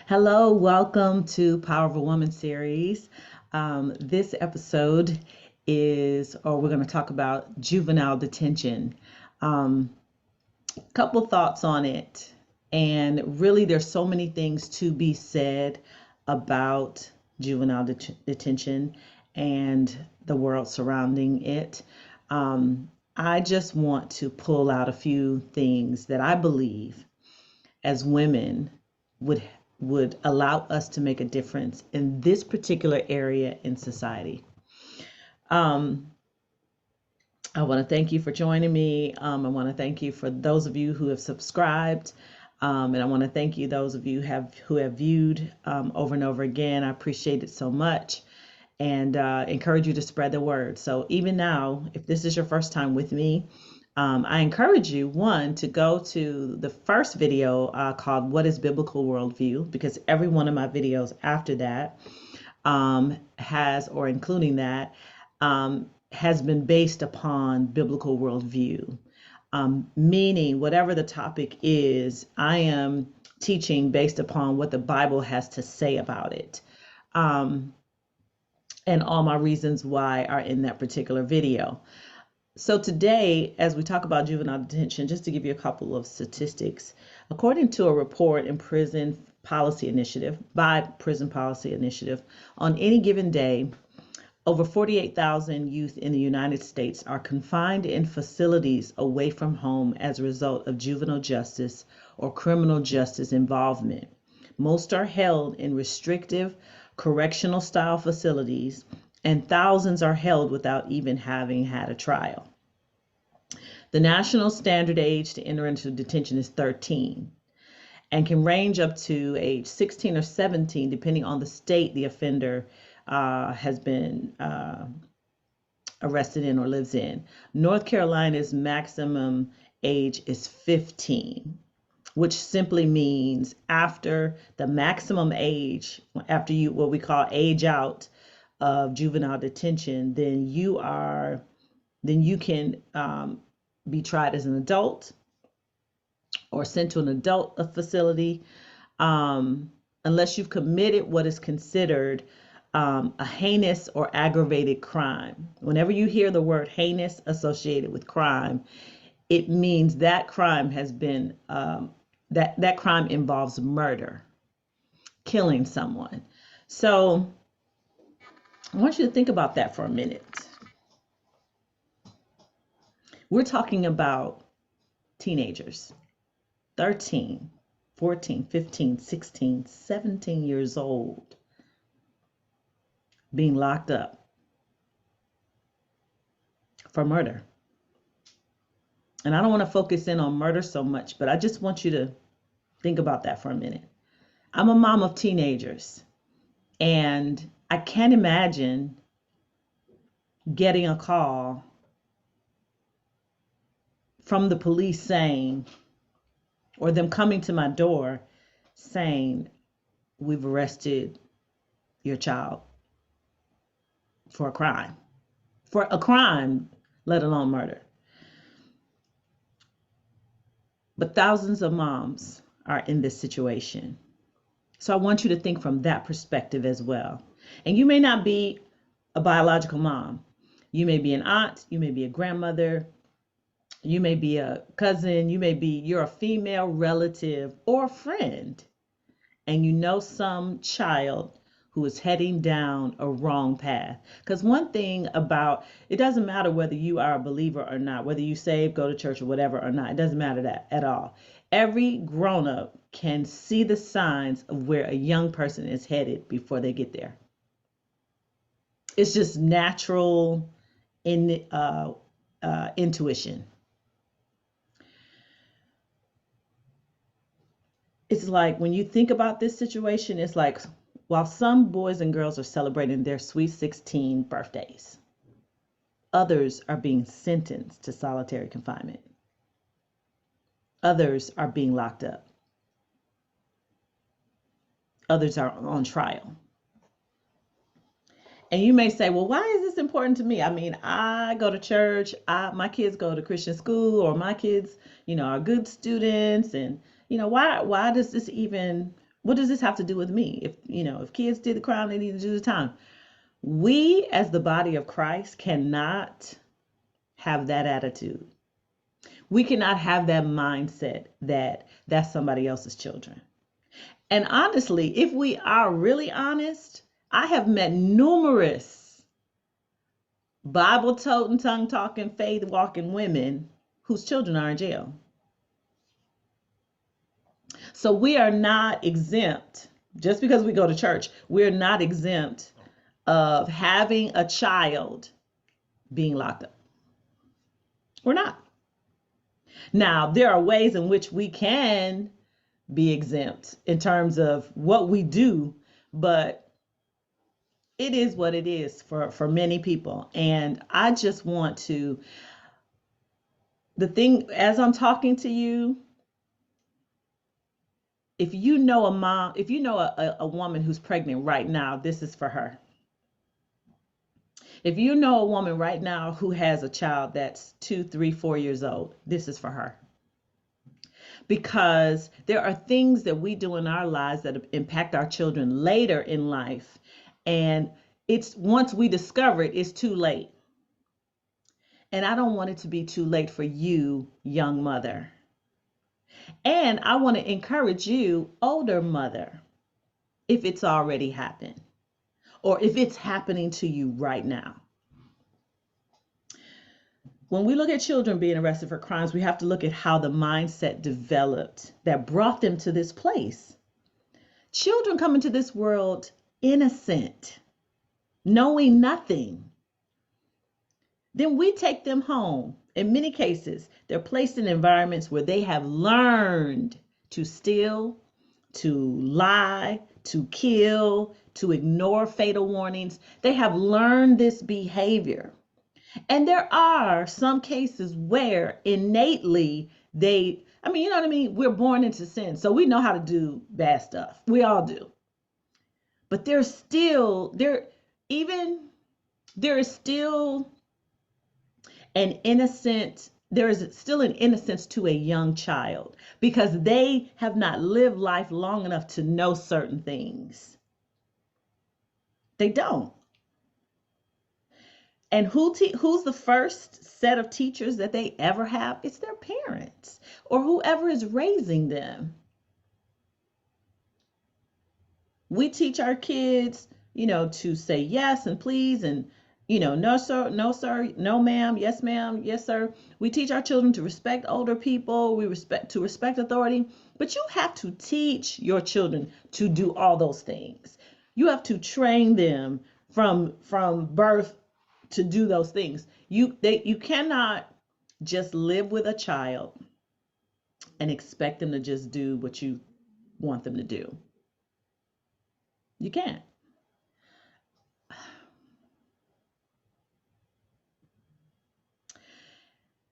Hello, welcome to Power of a Woman series. This episode we're going to talk about juvenile detention. Um, Couple thoughts on it. And really, there's so many things to be said about detention and the world surrounding it. I just want to pull out a few things that I believe as women would would allow us to make a difference in this particular area in society. Um, I want to thank you for joining me. I want to thank you for those of you who have subscribed. And I want to thank you those of you who have viewed over and over again. I appreciate it so much and encourage you to spread the word. So even now, if this is your first time with me, I encourage you, one, to go to the first video called What is Biblical Worldview? Because every one of my videos after that including that, has been based upon biblical worldview. Meaning, whatever the topic is, I am teaching based upon what the Bible has to say about it. And all my reasons why are in that particular video. So today, as we talk about juvenile detention, just to give you a couple of statistics, according to a report in Prison Policy Initiative, on any given day, over 48,000 youth in the United States are confined in facilities away from home as a result of juvenile justice or criminal justice involvement. Most are held in restrictive correctional style facilities, and thousands are held without even having had a trial. The national standard age to enter into detention is 13 and can range up to age 16 or 17, depending on the state the offender has been arrested in or lives in. North Carolina's maximum age is 15, which simply means after the maximum age, after you what we call age out of juvenile detention, then you can be tried as an adult or sent to an adult facility, unless you've committed what is considered a heinous or aggravated crime. Whenever you hear the word heinous associated with crime, it means that crime has been that crime involves murder, killing someone. So I want you to think about that for a minute. We're talking about teenagers, 13, 14, 15, 16, 17 years old, being locked up for murder. And I don't want to focus in on murder so much, but I just want you to think about that for a minute. I'm a mom of teenagers, and I can't imagine getting a call from the police saying, or them coming to my door saying, we've arrested your child for a crime, let alone murder. But thousands of moms are in this situation. So I want you to think from that perspective as well. And you may not be a biological mom. You may be an aunt, you may be a grandmother, you may be a cousin, you're a female relative or a friend, and you know some child who is heading down a wrong path. Because one thing about it, doesn't matter whether you are a believer or not, whether you save, go to church or whatever or not, it doesn't matter that at all. Every grown-up can see the signs of where a young person is headed before they get there. It's just natural intuition. It's like when you think about this situation, it's like while some boys and girls are celebrating their sweet 16 birthdays, others are being sentenced to solitary confinement. Others are being locked up. Others are on trial. And you may say, well, why is this important to me? I mean, I go to church, my kids go to Christian school, or my kids, are good students. And, why does this even What does this have to do with me? If kids did the crime, they need to do the time. We, as the body of Christ, cannot have that attitude. We cannot have that mindset that that's somebody else's children. And honestly, if we are really honest, I have met numerous Bible toting, tongue talking, faith walking women whose children are in jail. So we are not exempt, just because we go to church, we're not exempt of having a child being locked up. We're not. Now, there are ways in which we can be exempt in terms of what we do, but it is what it is for many people. And I just want to, as I'm talking to you, if you know a mom, if you know a woman who's pregnant right now, this is for her. If you know a woman right now who has a child that's 2, 3, 4 years old, this is for her. Because there are things that we do in our lives that impact our children later in life. And it's once we discover it, it's too late. And I don't want it to be too late for you, young mother. And I want to encourage you, older mother, if it's already happened or if it's happening to you right now. When we look at children being arrested for crimes, we have to look at how the mindset developed that brought them to this place. Children come into this world innocent, knowing nothing. Then we take them home. In many cases, they're placed in environments where they have learned to steal, to lie, to kill, to ignore fatal warnings. They have learned this behavior. And there are some cases where innately you know what I mean? We're born into sin, so we know how to do bad stuff. We all do. But there is still an innocence to a young child because they have not lived life long enough to know certain things. They don't. And who's the first set of teachers that they ever have? It's their parents or whoever is raising them. We teach our kids, to say yes and please and, no sir, no ma'am, yes ma'am, yes sir. We teach our children to respect older people, to respect authority, but you have to teach your children to do all those things. You have to train them from birth to do those things. You cannot just live with a child and expect them to just do what you want them to do. You can't.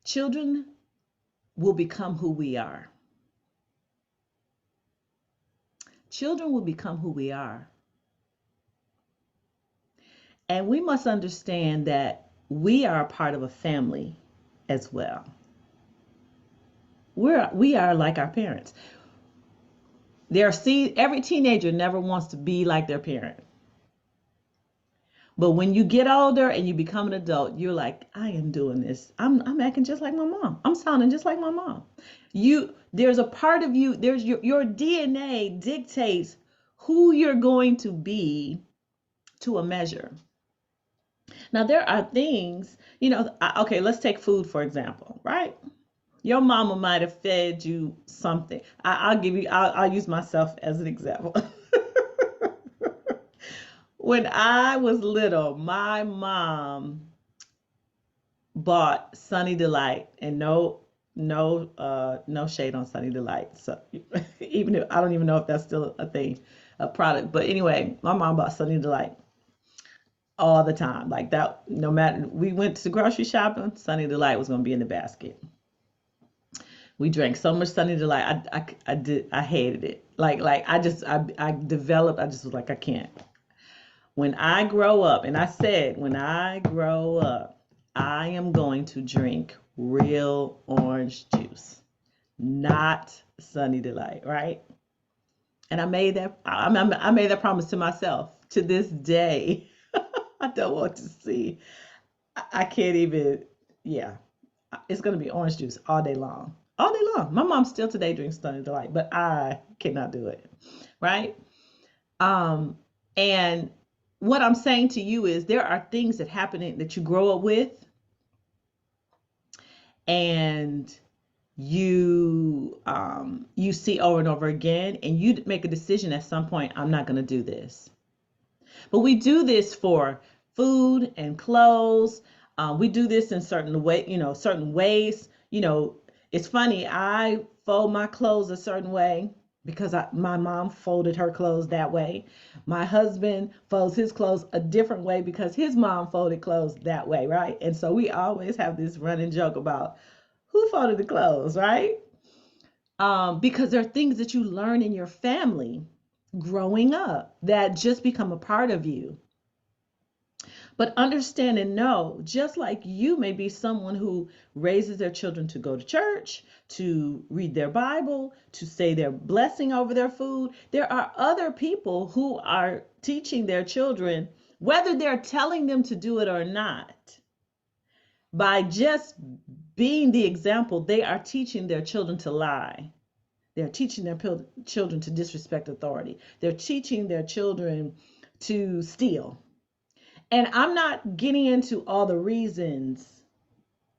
Children will become who we are. Children will become who we are. And we must understand that we are a part of a family as well. We are like our parents. Every teenager never wants to be like their parent. But when you get older and you become an adult, you're like, I am doing this. I'm acting just like my mom. I'm sounding just like my mom. There's a part of you, there's your DNA dictates who you're going to be to a measure. Now, there are things, okay, let's take food, for example, right? Your mama might have fed you something. I'll use myself as an example. When I was little, my mom bought Sunny Delight, and no shade on Sunny Delight. So even if I don't even know if that's still a thing, a product. But anyway, my mom bought Sunny Delight all the time. Like that, no matter, we went to grocery shopping, Sunny Delight was going to be in the basket. We drank so much Sunny Delight. I hated it. I just was like, I can't. When I grow up, and I said, when I grow up, I am going to drink real orange juice, not Sunny Delight, right? And I made that promise to myself. To this day, I don't want to see. I can't even. Yeah, it's gonna be orange juice all day long, all day long. My mom still today drinks Stunning Delight, but I cannot do it. Right? And what I'm saying to you is there are things that happen that you grow up with, and you see over and over again, and you make a decision at some point. I'm not going to do this. But we do this for food and clothes. We do this in certain ways. It's funny. I fold my clothes a certain way because my mom folded her clothes that way. My husband folds his clothes a different way because his mom folded clothes that way, right? And so we always have this running joke about who folded the clothes, right? Because there are things that you learn in your family growing up that just become a part of you. But understand and know, just like you may be someone who raises their children to go to church, to read their Bible, to say their blessing over their food, there are other people who are teaching their children, whether they're telling them to do it or not. By just being the example, they are teaching their children to lie. They're teaching their children to disrespect authority. They're teaching their children to steal. And I'm not getting into all the reasons,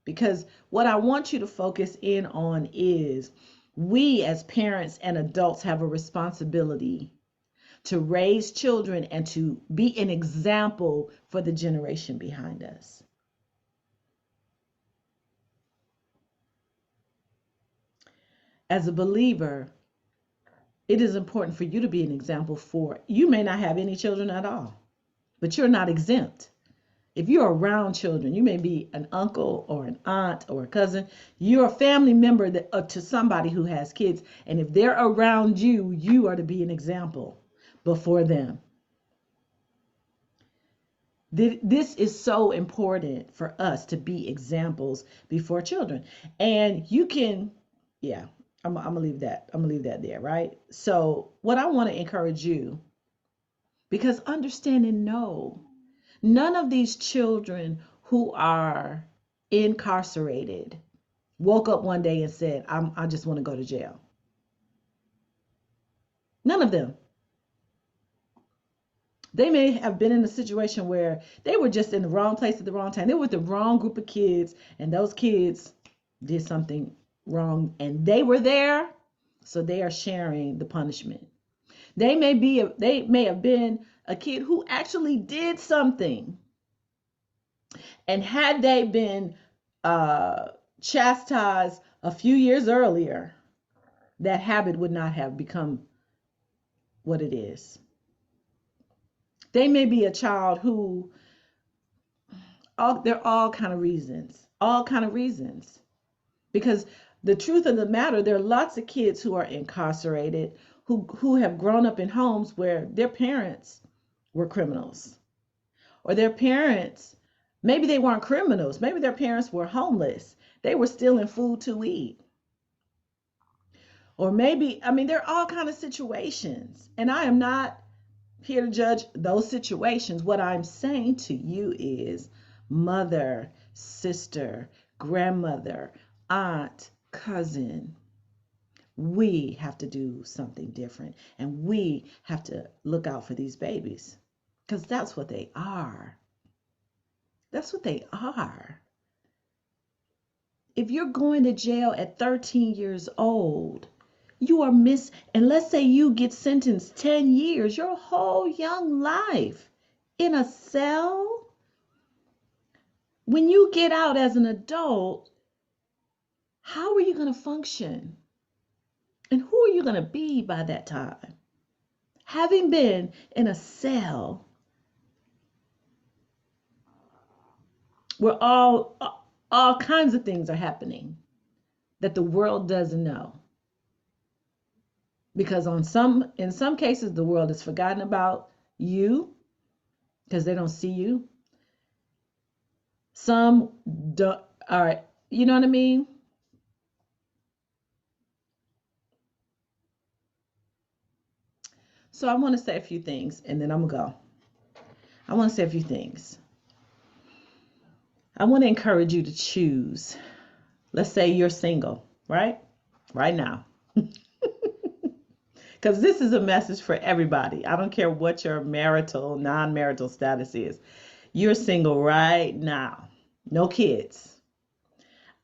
because what I want you to focus in on is we as parents and adults have a responsibility to raise children and to be an example for the generation behind us. As a believer, it is important for you to be an example for, you may not have any children at all, but you're not exempt. If you're around children, you may be an uncle or an aunt or a cousin. You're a family member to somebody who has kids. And if they're around you, you are to be an example before them. This is so important for us to be examples before children. And you can, yeah, I'm gonna leave that. I'm gonna leave that there, right? So what I want to encourage you, because understand and know, none of these children who are incarcerated woke up one day and said, I just want to go to jail. None of them. They may have been in a situation where they were just in the wrong place at the wrong time. They were with the wrong group of kids, and those kids did something wrong, and they were there, so they are sharing the punishment. They may have been a kid who actually did something, and had they been chastised a few years earlier, that habit would not have become what it is. They may be a child who, there are all kind of reasons. Because the truth of the matter, there are lots of kids who are incarcerated, who have grown up in homes where their parents were criminals, or their parents, maybe they weren't criminals, maybe their parents were homeless. They were stealing food to eat. Or maybe, there are all kind of situations, and I am not here to judge those situations. What I'm saying to you is, mother, sister, grandmother, aunt, cousin, we have to do something different, and we have to look out for these babies, because that's what they are. That's what they are. If you're going to jail at 13 years old, you are and let's say you get sentenced 10 years, your whole young life in a cell. When you get out as an adult, how are you going to function? And who are you going to be by that time? Having been in a cell where all kinds of things are happening that the world doesn't know. Because in some cases, the world has forgotten about you because they don't see you. Some don't, all right, you know what I mean? So I want to say a few things and then I'm going to go. I want to say a few things. I want to encourage you to choose. Let's say you're single, right? Right now. Because this is a message for everybody. I don't care what your marital, non-marital status is. You're single right now. No kids.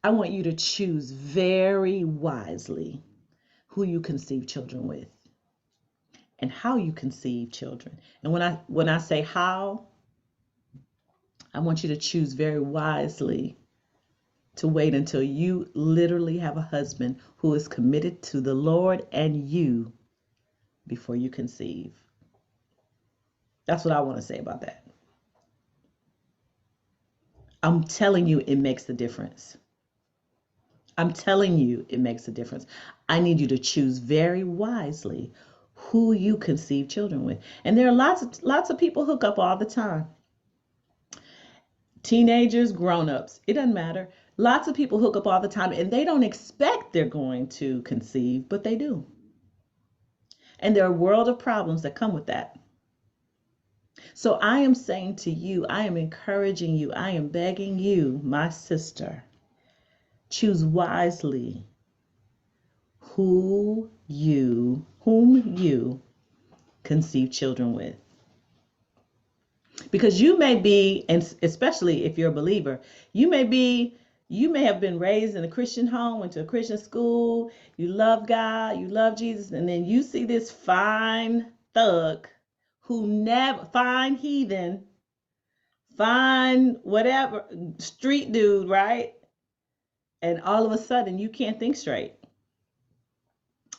I want you to choose very wisely who you conceive children with and how you conceive children. And when I say how, I want you to choose very wisely to wait until you literally have a husband who is committed to the Lord and you before you conceive. That's what I want to say about that. I'm telling you, it makes a difference. I'm telling you, it makes a difference. I need you to choose very wisely who you conceive children with. And there are lots of people hook up all the time. Teenagers, grown-ups, it doesn't matter. Lots of people hook up all the time and they don't expect they're going to conceive, but they do. And there are a world of problems that come with that. So I am saying to you, I am encouraging you, I am begging you, my sister, choose wisely whom you conceive children with. Because you may be, and especially if you're a believer, you may have been raised in a Christian home, went to a Christian school, you love God, you love Jesus, and then you see this fine thug fine heathen, fine whatever, street dude, right? And all of a sudden you can't think straight.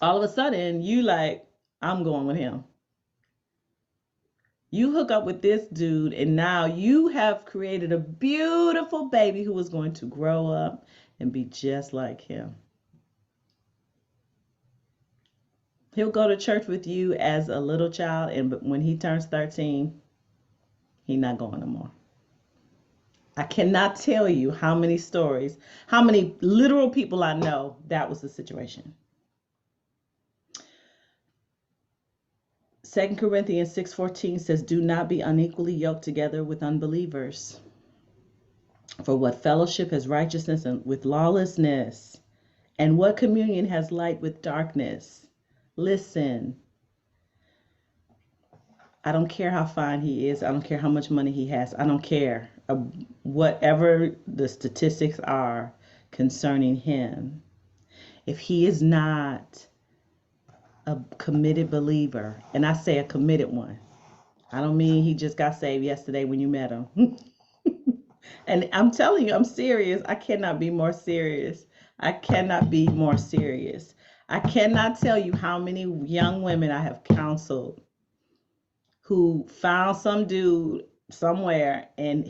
All of a sudden you like, I'm going with him. You hook up with this dude and now you have created a beautiful baby who is going to grow up and be just like him. He'll go to church with you as a little child, and when he turns 13, he's not going no more. I cannot tell you how many stories, how many literal people I know that was the situation. 2 Corinthians 6:14 says, do not be unequally yoked together with unbelievers. For what fellowship has righteousness and with lawlessness? And what communion has light with darkness? Listen, I don't care how fine he is. I don't care how much money he has. I don't care. Whatever the statistics are concerning him, if he is not a committed believer, and I say a committed one, I don't mean he just got saved yesterday when you met him. And I'm telling you, I'm serious. I cannot be more serious. I cannot be more serious. I cannot tell you how many young women I have counseled who found some dude somewhere and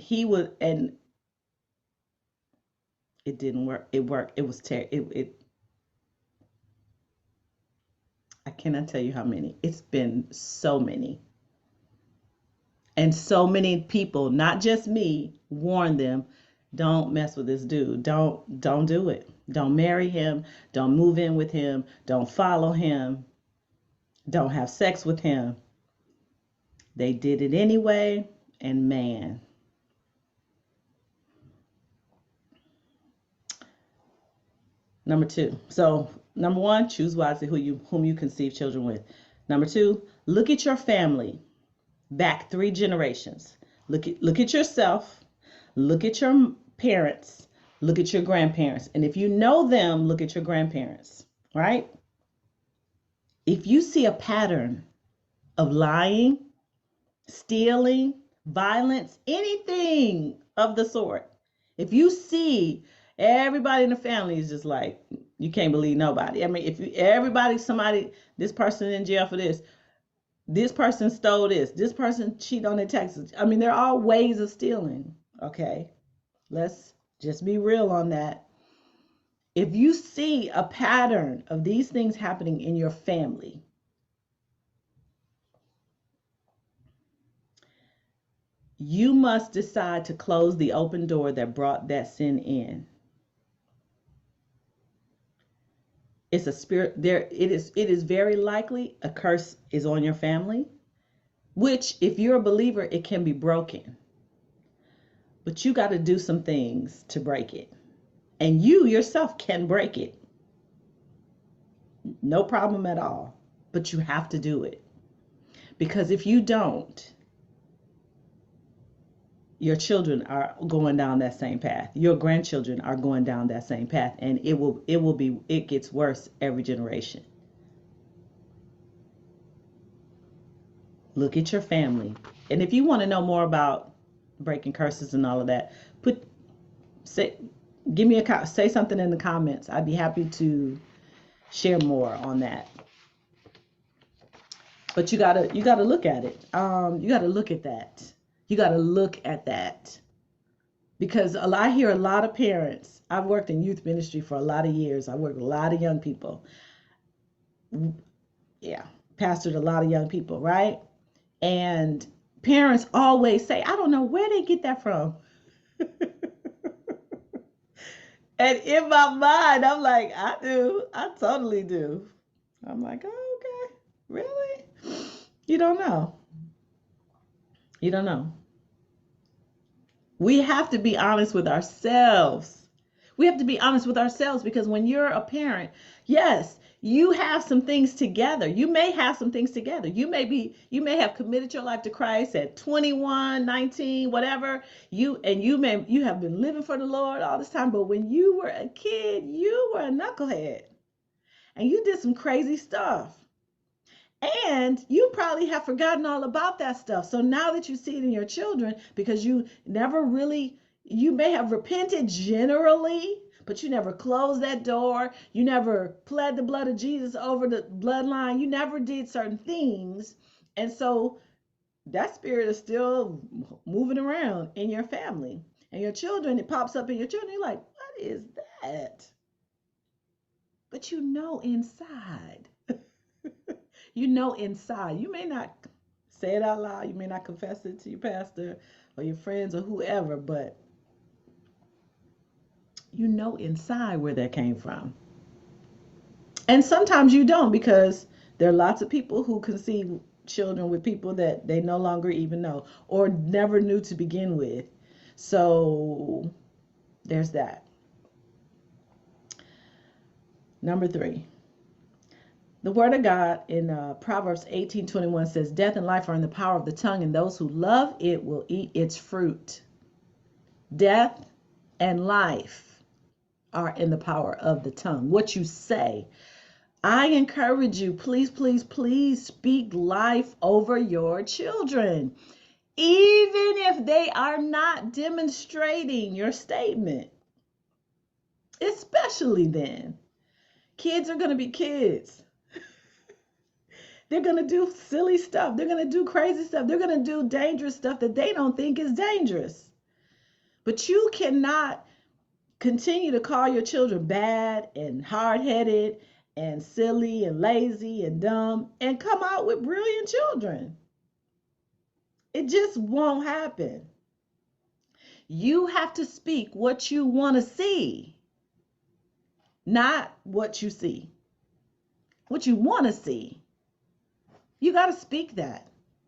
it didn't work. It worked. It was terrible. I cannot tell you how many. It's been so many. And so many people, not just me, warn them, don't mess with this dude. Don't do it. Don't marry him. Don't move in with him. Don't follow him. Don't have sex with him. They did it anyway, and man. Number two. So, number one, choose wisely whom you conceive children with. Number two, look at your family back 3 generations. Look at yourself. Look at your parents. Look at your grandparents. And if you know them, look at your grandparents, right? If you see a pattern of lying, stealing, violence, anything of the sort, if you see everybody in the family is just like, you can't believe nobody. I mean, this person in jail for this person stole this person cheated on their taxes. I mean, there are all ways of stealing, okay? Let's just be real on that. If you see a pattern of these things happening in your family, you must decide to close the open door that brought that sin in. It's a spirit there. It is very likely a curse is on your family, which if you're a believer, it can be broken. But you got to do some things to break it. And you yourself can break it. No problem at all. But you have to do it. Because if you don't, your children are going down that same path. Your grandchildren are going down that same path. And it gets worse every generation. Look at your family. And if you want to know more about breaking curses and all of that, say something in the comments. I'd be happy to share more on that. But you gotta look at it. You gotta look at that. You gotta look at that. Because I hear a lot of parents. I've worked in youth ministry for a lot of years. I worked with a lot of young people. Yeah, pastored a lot of young people, right? And parents always say, I don't know where they get that from. And in my mind, I'm like, I do. I totally do. I'm like, oh, okay. Really? You don't know. You don't know. We have to be honest with ourselves. We have to be honest with ourselves because when you're a parent, yes, you have some things together. You may have some things together. You may have committed your life to Christ at 21, 19, whatever. You have been living for the Lord all this time, but when you were a kid, you were a knucklehead. And you did some crazy stuff. And you probably have forgotten all about that stuff. So now that you see it in your children, because you may have repented generally, but you never closed that door. You never pled the blood of Jesus over the bloodline. You never did certain things. And so that spirit is still moving around in your family. And your children, it pops up in your children. You're like, what is that? But you know inside. You know inside. You may not say it out loud. You may not confess it to your pastor or your friends or whoever, but you know inside where that came from. And sometimes you don't because there are lots of people who conceive children with people that they no longer even know or never knew to begin with. So there's that. Number 3. The word of God in Proverbs 18:21 says, death and life are in the power of the tongue, and those who love it will eat its fruit. Death and life are in the power of the tongue. What you say. I encourage you, please, please, please speak life over your children, even if they are not demonstrating your statement. Especially then. Kids are going to be kids. They're going to do silly stuff. They're going to do crazy stuff. They're going to do dangerous stuff that they don't think is dangerous. But you cannot continue to call your children bad and hard-headed and silly and lazy and dumb and come out with brilliant children. It just won't happen. You have to speak what you want to see, not what you see. What you want to see. You got to speak that.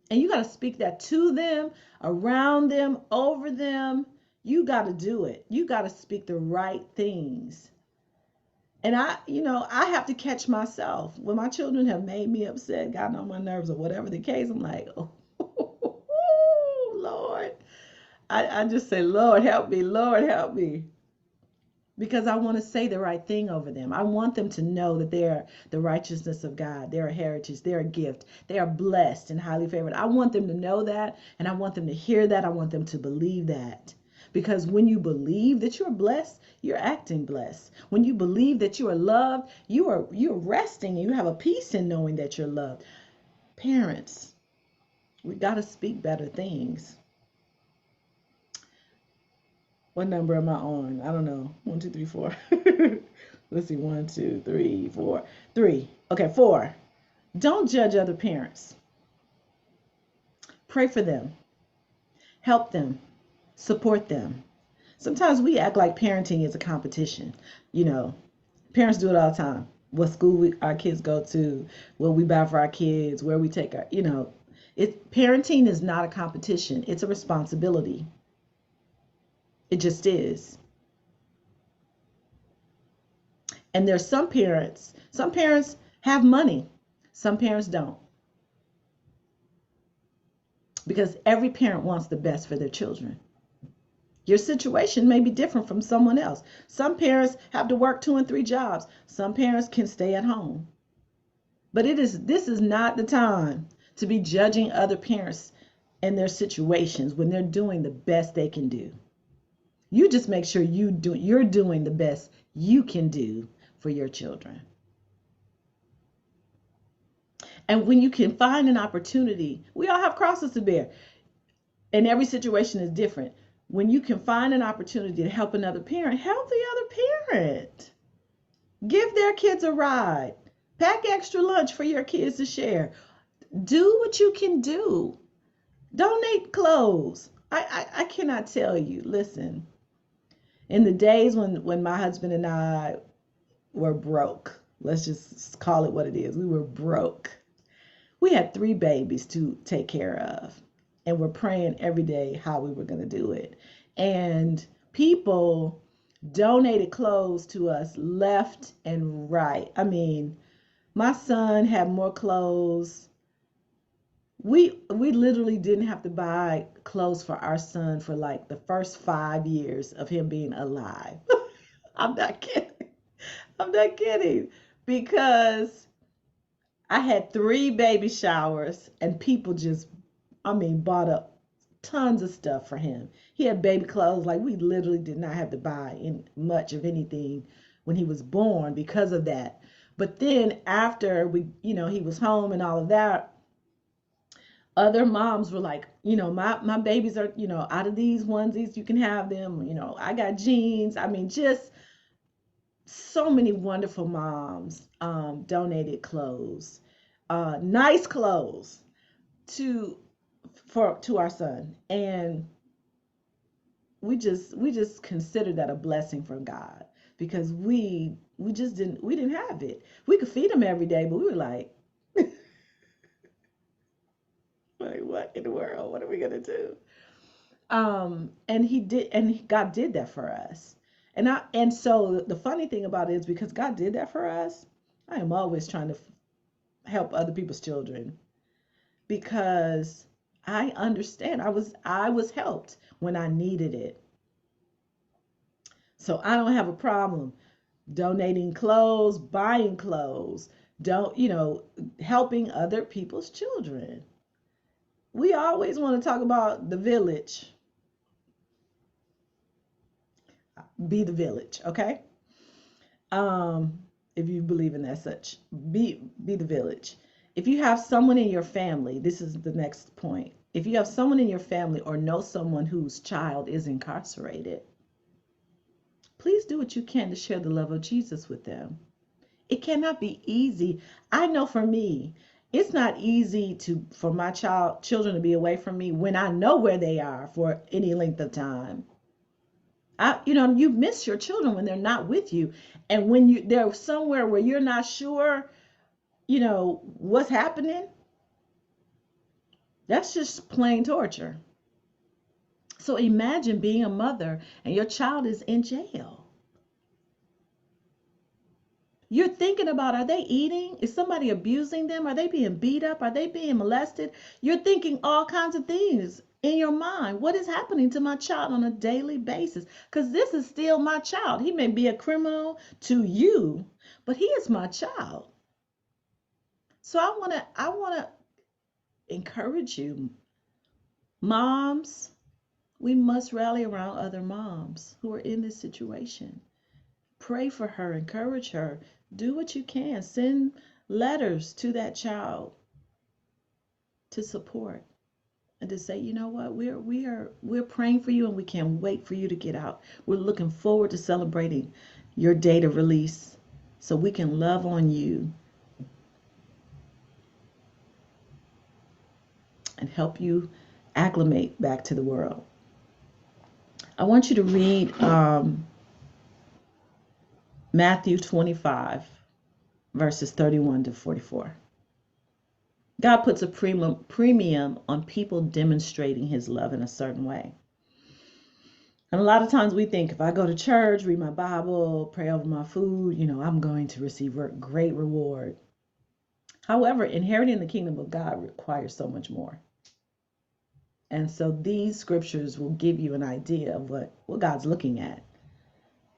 And you got to speak that to them, around them, over them. You got to do it. You got to speak the right things. And I have to catch myself. When my children have made me upset, gotten on my nerves or whatever the case, I'm like, oh, Lord. I just say, Lord, help me. Lord, help me. Because I want to say the right thing over them. I want them to know that they're the righteousness of God. They're a heritage. They're a gift. They are blessed and highly favored. I want them to know that, and I want them to hear that. I want them to believe that. Because when you believe that you're blessed, you're acting blessed. When you believe that you are loved, you're resting. You have a peace in knowing that you're loved. Parents, we got to speak better things. What number am I on? I don't know. 1, 2, 3, 4. Let's see. 1, 2, 3, 4. 3. Okay, 4. Don't judge other parents. Pray for them. Help them. Support them. Sometimes we act like parenting is a competition. Parents do it all the time. what school our kids go to, what we buy for our kids, where we take our, parenting is not a competition. It's a responsibility. It just is. And there's some parents have money, some parents don't. Because every parent wants the best for their children. Your situation may be different from someone else. Some parents have to work 2 and 3 jobs. Some parents can stay at home. But this is not the time to be judging other parents and their situations when they're doing the best they can do. You just make sure you're doing the best you can do for your children. And when you can find an opportunity, we all have crosses to bear, and every situation is different. When you can find an opportunity to help another parent, help the other parent. Give their kids a ride. Pack extra lunch for your kids to share. Do what you can do. Donate clothes. I cannot tell you. Listen, in the days when my husband and I were broke, let's just call it what it is. We were broke. We had 3 babies to take care of, and we're praying every day how we were going to do it. And people donated clothes to us left and right. I mean, my son had more clothes. We literally didn't have to buy clothes for our son for like the first 5 years of him being alive. I'm not kidding. I'm not kidding. Because I had 3 baby showers and people just, bought up tons of stuff for him. He had baby clothes. Like, we literally did not have to buy much of anything when he was born because of that. But then after he was home and all of that, other moms were like, my babies are, out of these onesies, you can have them. I got jeans. Just so many wonderful moms donated clothes, nice clothes to our son, and we just considered that a blessing from God, because we didn't have it. We could feed him every day, but we were like, what in the world? What are we gonna do? And God did that for us. And so the funny thing about it is, because God did that for us, I am always trying to help other people's children, because I understand I was helped when I needed it. So I don't have a problem donating clothes, buying clothes, helping other people's children. We always want to talk about the village. Be the village, okay? If you believe in that such, be the village. If you have someone in your family, this is the next point. If you have someone in your family or know someone whose child is incarcerated, please do what you can to share the love of Jesus with them. It cannot be easy. I know for me, it's not easy for my children to be away from me when I know where they are for any length of time. You miss your children when they're not with you, and when they're somewhere where you're not sure, what's happening. That's just plain torture. So imagine being a mother and your child is in jail. You're thinking about, are they eating? Is somebody abusing them? Are they being beat up? Are they being molested? You're thinking all kinds of things in your mind. What is happening to my child on a daily basis? Because this is still my child. He may be a criminal to you, but he is my child. So I want to encourage you, moms. We must rally around other moms who are in this situation. Pray for her, encourage her, do what you can. Send letters to that child to support and to say, you know what, we're praying for you and we can't wait for you to get out. We're looking forward to celebrating your date of release so we can love on you and help you acclimate back to the world. I want you to read Matthew 25. verses 31 to 44. God puts a premium on people demonstrating his love in a certain way. And a lot of times we think if I go to church, read my Bible, pray over my food, I'm going to receive a great reward. However, inheriting the kingdom of God requires so much more. And so these scriptures will give you an idea of what God's looking at,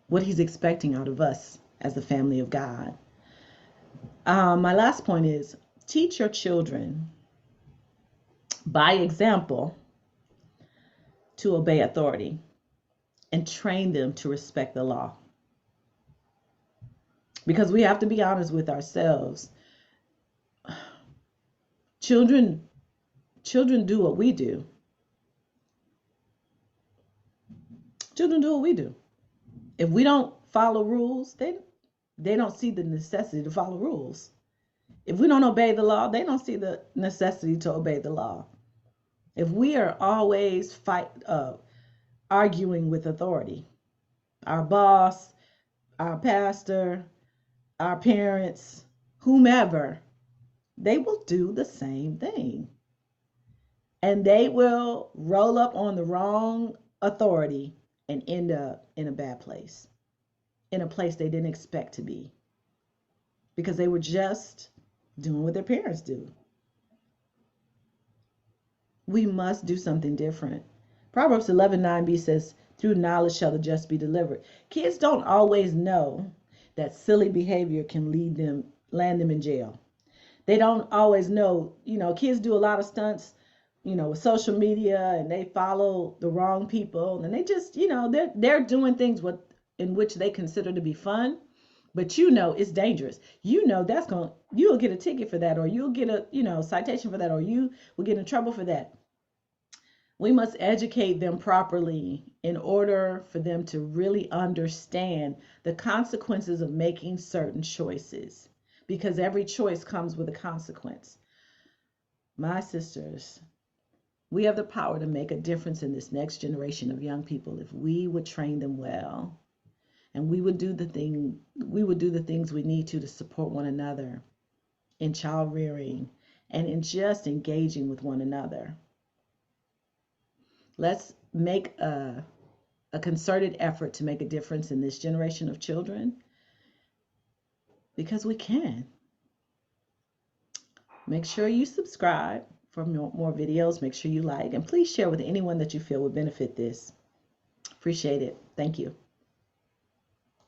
what he's expecting out of us as the family of God. My last point is teach your children by example to obey authority and train them to respect the law. Because we have to be honest with ourselves. Children do what we do. Children do what we do. If we don't follow rules, they don't see the necessity to follow rules. If we don't obey the law, they don't see the necessity to obey the law. If we are always arguing with authority, our boss, our pastor, our parents, whomever, they will do the same thing. And they will roll up on the wrong authority and end up in a bad place, in a place they didn't expect to be, because they were just doing what their parents do. We must do something different. Proverbs 11:9b says, through knowledge shall the just be delivered. Kids don't always know that silly behavior can land them in jail. They don't always know, kids do a lot of stunts, with social media, and they follow the wrong people, and they just, they're doing things in which they consider to be fun, but it's dangerous. You'll get a ticket for that, or you'll get a citation for that, or you will get in trouble for that. We must educate them properly in order for them to really understand the consequences of making certain choices, because every choice comes with a consequence. My sisters, we have the power to make a difference in this next generation of young people if we would train them well, and we would do the things we need to support one another in child rearing and in just engaging with one another. Let's make a concerted effort to make a difference in this generation of children, because we can. Make sure you subscribe for more videos. Make sure you like, and please share with anyone that you feel would benefit this. Appreciate it. Thank you.